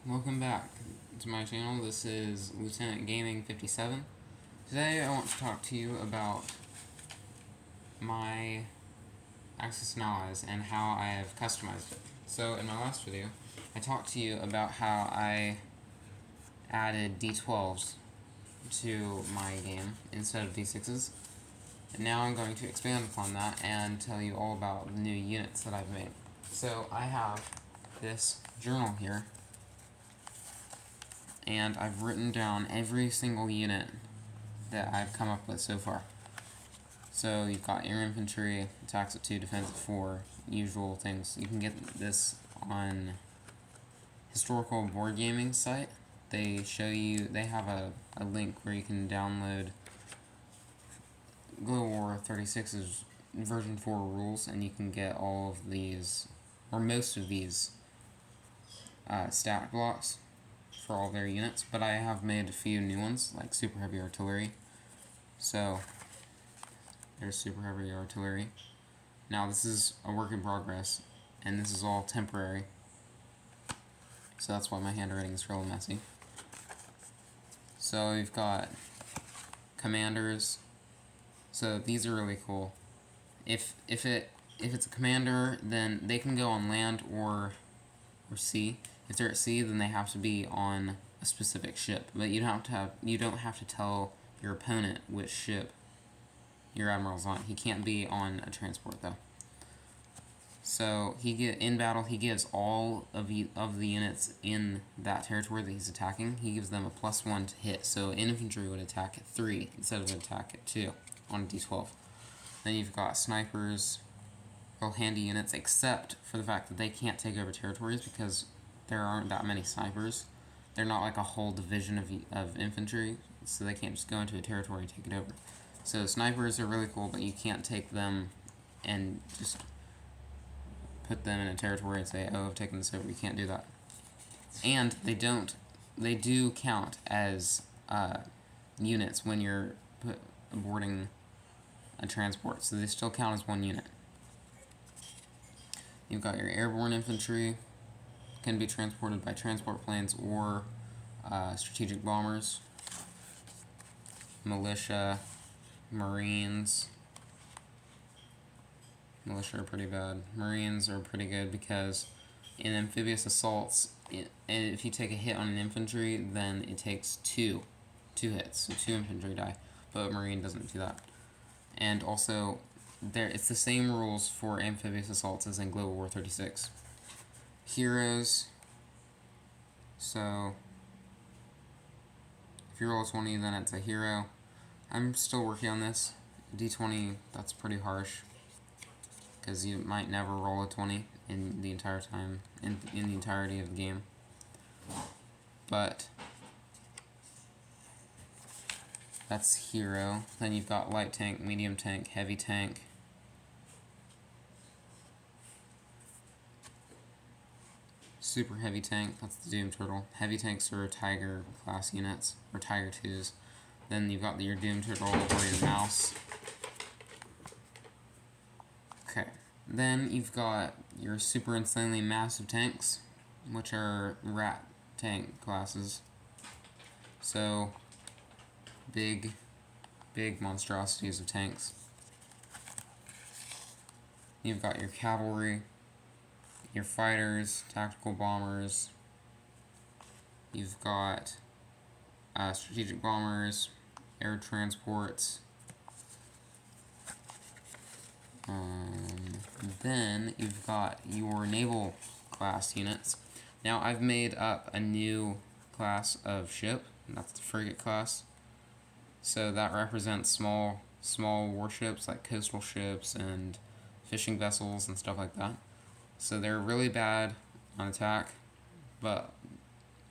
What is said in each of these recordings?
Welcome back to my channel. This is Lieutenant Gaming 57. Today I want to talk to you about my Axis and Allies and how I have customized it. So in my last video, I talked to you about how I added D12s to my game instead of D6s. And now I'm going to expand upon that and tell you all about the new units that I've made. So I have this journal here, and I've written down every single unit that I've come up with so far. So you've got air infantry, attacks at 2, defense at 4, usual things. You can get this on Historical Board Gaming site. They show you, they have a link where you can download Global War 36's version 4 rules, and you can get all of these, or most of these, stat blocks for all their units, but I have made a few new ones, like Super Heavy Artillery. So, there's Super Heavy Artillery. Now this is a work in progress, and this is all temporary, so that's why my handwriting is real messy. So we've got commanders. So these are really cool. If it's a commander, then they can go on land or sea. If they're at sea, then they have to be on a specific ship. But you don't have to tell your opponent which ship your admiral's on. He can't be on a transport though. So in battle, he gives all of the units in that territory that he's attacking, he gives them a +1 to hit. So infantry would attack at 3 instead of attack at 2 on a D12. Then you've got snipers, real handy units, except for the fact that they can't take over territories because there aren't that many snipers. They're not like a whole division of infantry, so they can't just go into a territory and take it over. So snipers are really cool, but you can't take them and just put them in a territory and say, oh, I've taken this over. You can't do that. And they do count as units when you're boarding a transport, so they still count as one unit. You've got your airborne infantry, can be transported by transport planes or strategic bombers. Militia, Marines. Militia are pretty bad. Marines are pretty good because in amphibious assaults, if you take a hit on an infantry, then it takes two hits, so 2 infantry die. But a Marine doesn't do that. And also, it's the same rules for amphibious assaults as in Global War 36. Heroes. So, if you roll a 20, then it's a hero. I'm still working on this. D20, that's pretty harsh, because you might never roll a 20 in the entire time, in the entirety of the game. But that's hero. Then you've got light tank, medium tank, heavy tank. Super heavy tank, that's the Doom Turtle. Heavy tanks are Tiger class units, or Tiger 2s. Then you've got your Doom Turtle or your mouse. Okay. Then you've got your super insanely massive tanks, which are rat tank classes. So, big monstrosities of tanks. You've got your cavalry, your fighters, tactical bombers. You've got strategic bombers, air transports. Then you've got your naval class units. Now I've made up a new class of ship, and that's the frigate class. So that represents small warships like coastal ships and fishing vessels and stuff like that. So they're really bad on attack, but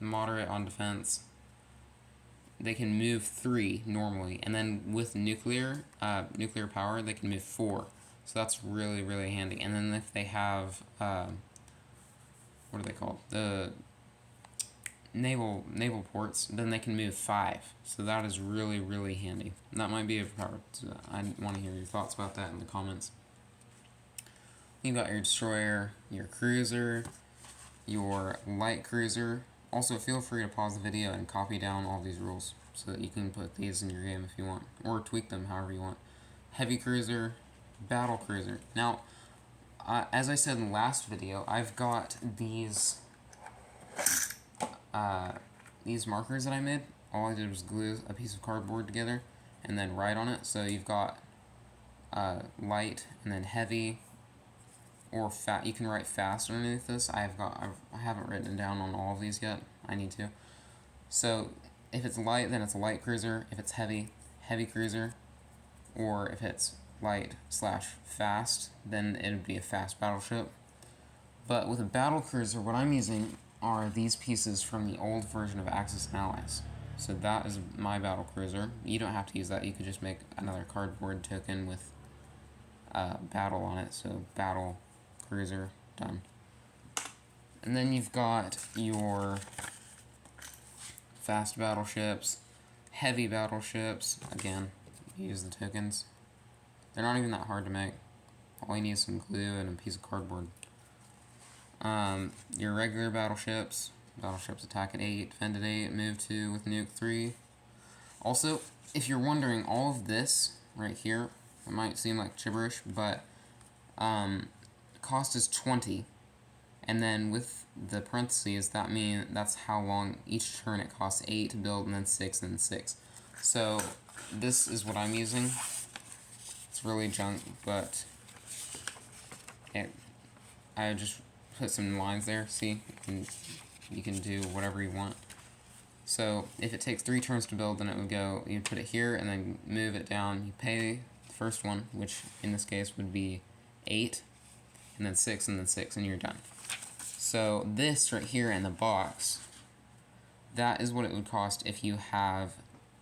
moderate on defense. They can move 3 normally, and then with nuclear power, they can move 4. So that's really, really handy. And then if they have, what are they called? The naval ports, then they can move 5. So that is really, really handy. That might be a part. I want to hear your thoughts about that in the comments. You've got your destroyer, your cruiser, your light cruiser, Also, feel free to pause the video and copy down all these rules so that you can put these in your game if you want, or tweak them however you want. Heavy cruiser, battle cruiser. Now, as I said in the last video, I've got these markers that I made. All I did was glue a piece of cardboard together and then write on it. So you've got light and then heavy or fat. You can write fast underneath this. I haven't written down on all of these yet. I need to. So if it's light, then it's a light cruiser. If it's heavy, heavy cruiser. Or if it's light/fast, then it would be a fast battleship. But with a battle cruiser, what I'm using are these pieces from the old version of Axis and Allies. So that is my battle cruiser. You don't have to use that. You could just make another cardboard token with battle on it. So battle cruiser, done. And then you've got your fast battleships, heavy battleships. Again, use the tokens. They're not even that hard to make. All you need is some glue and a piece of cardboard. Your regular battleships attack at 8, defend at 8, move 2 with nuke 3. Also, if you're wondering, all of this right here, it might seem like gibberish, but cost is 20. And then with the parentheses, that's how long each turn it costs. 8 to build, and then 6, and then 6. So this is what I'm using. It's really junk, but I just put some lines there. See, you can do whatever you want. So if it takes 3 turns to build, then it would go, you put it here and then move it down. You pay the first one, which in this case would be 8, and then 6, and then 6, and you're done. So this right here in the box, that is what it would cost if you have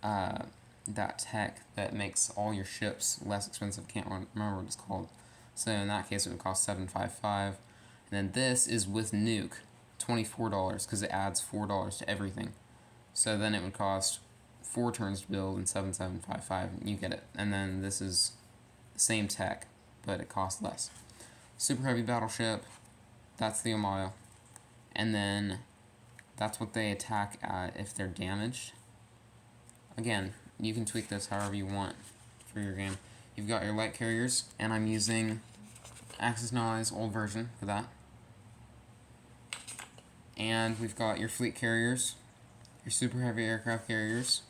that tech that makes all your ships less expensive. Can't remember what it's called. So in that case, it would cost $755. And then this is with nuke, $24, because it adds $4 to everything. So then it would cost 4 turns to build and $7,755. You get it. And then this is the same tech, but it costs less. Super heavy battleship, that's the Omaya. And then that's what they attack at if they're damaged. Again, you can tweak this however you want for your game. You've got your light carriers, and I'm using Axis and Allies old version for that. And we've got your fleet carriers, your super heavy aircraft carriers,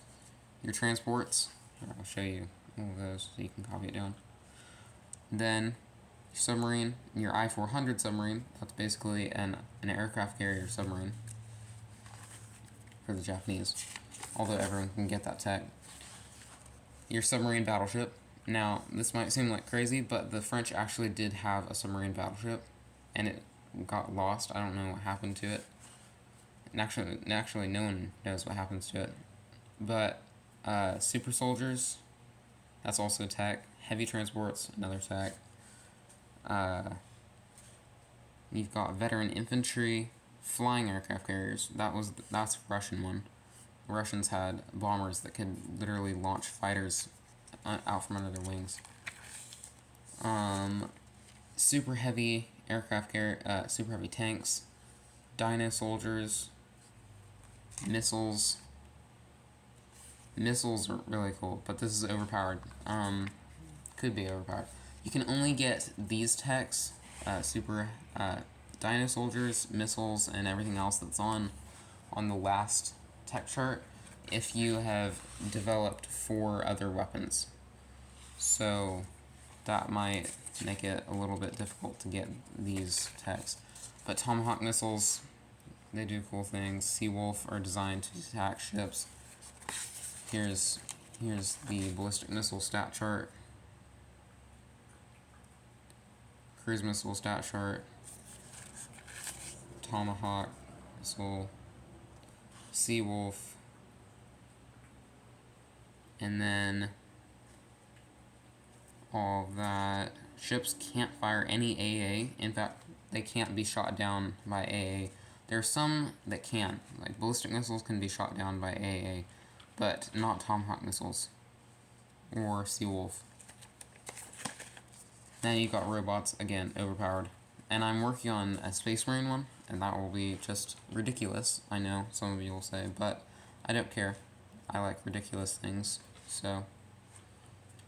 your transports. Here, I'll show you all of those so you can copy it down. Then your submarine, your I-400 submarine. That's basically an aircraft carrier submarine for the Japanese, although everyone can get that tech. Your submarine battleship. Now, this might seem like crazy, but the French actually did have a submarine battleship, and it got lost. I don't know what happened to it. And actually, no one knows what happens to it. But super soldiers, that's also tech. Heavy transports, another tech. You've got veteran infantry, flying aircraft carriers. That's a Russian one. The Russians had bombers that could literally launch fighters out from under their wings. Super heavy aircraft carrier, super heavy tanks, dino soldiers, missiles. Missiles are really cool, but this is overpowered. Could be overpowered. You can only get these techs, super dino soldiers, missiles, and everything else that's on the last tech chart if you have developed 4 other weapons. So that might make it a little bit difficult to get these techs. But Tomahawk missiles, they do cool things. Seawolf are designed to attack ships. Here's the ballistic missile stat chart. Cruise missile stat chart. Tomahawk missile. Seawolf. And then all of that. Ships can't fire any AA. In fact, they can't be shot down by AA. There are some that can. Like ballistic missiles can be shot down by AA, but not Tomahawk missiles or Seawolf. Then you've got robots, again, overpowered. And I'm working on a Space Marine one, and that will be just ridiculous. I know, some of you will say, but I don't care. I like ridiculous things, so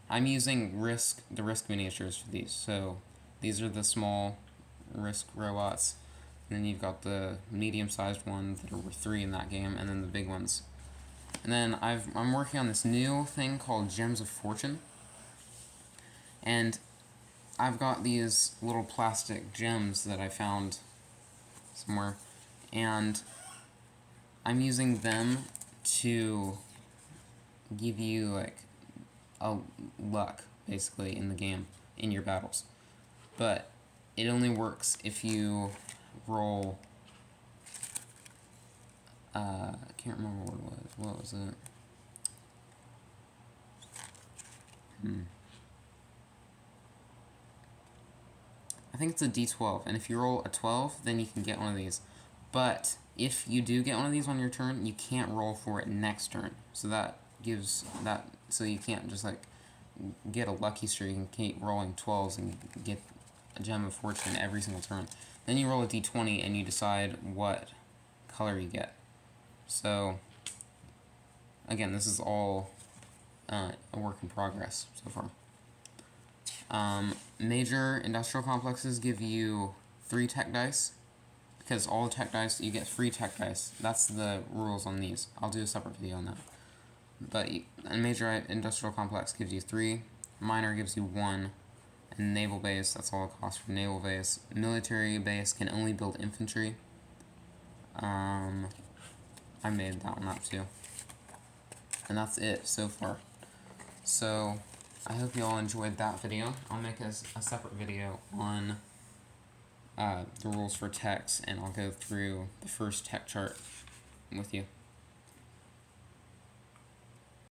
I'm using the Risk miniatures for these. So these are the small Risk robots, and then you've got the medium-sized ones that were 3 in that game, and then the big ones. And then I'm working on this new thing called Gems of Fortune, and I've got these little plastic gems that I found somewhere, and I'm using them to give you like a luck basically in the game, in your battles. But it only works if you roll I can't remember what it was. What was it? I think it's a D12, and if you roll a 12, then you can get one of these. But if you do get one of these on your turn, you can't roll for it next turn. So that gives that, so you can't just like get a lucky streak and keep rolling 12s and get a Gem of Fortune every single turn. Then you roll a D20 and you decide what color you get. So again, this is all a work in progress so far. Major industrial complexes give you 3 tech dice, because all the tech dice, you get free tech dice. That's the rules on these. I'll do a separate video on that. But a major industrial complex gives you 3, minor gives you 1, and naval base, that's all it costs for naval base. Military base can only build infantry. I made that one up too. And that's it so far. So I hope you all enjoyed that video. I'll make a separate video on the rules for techs, and I'll go through the first tech chart with you.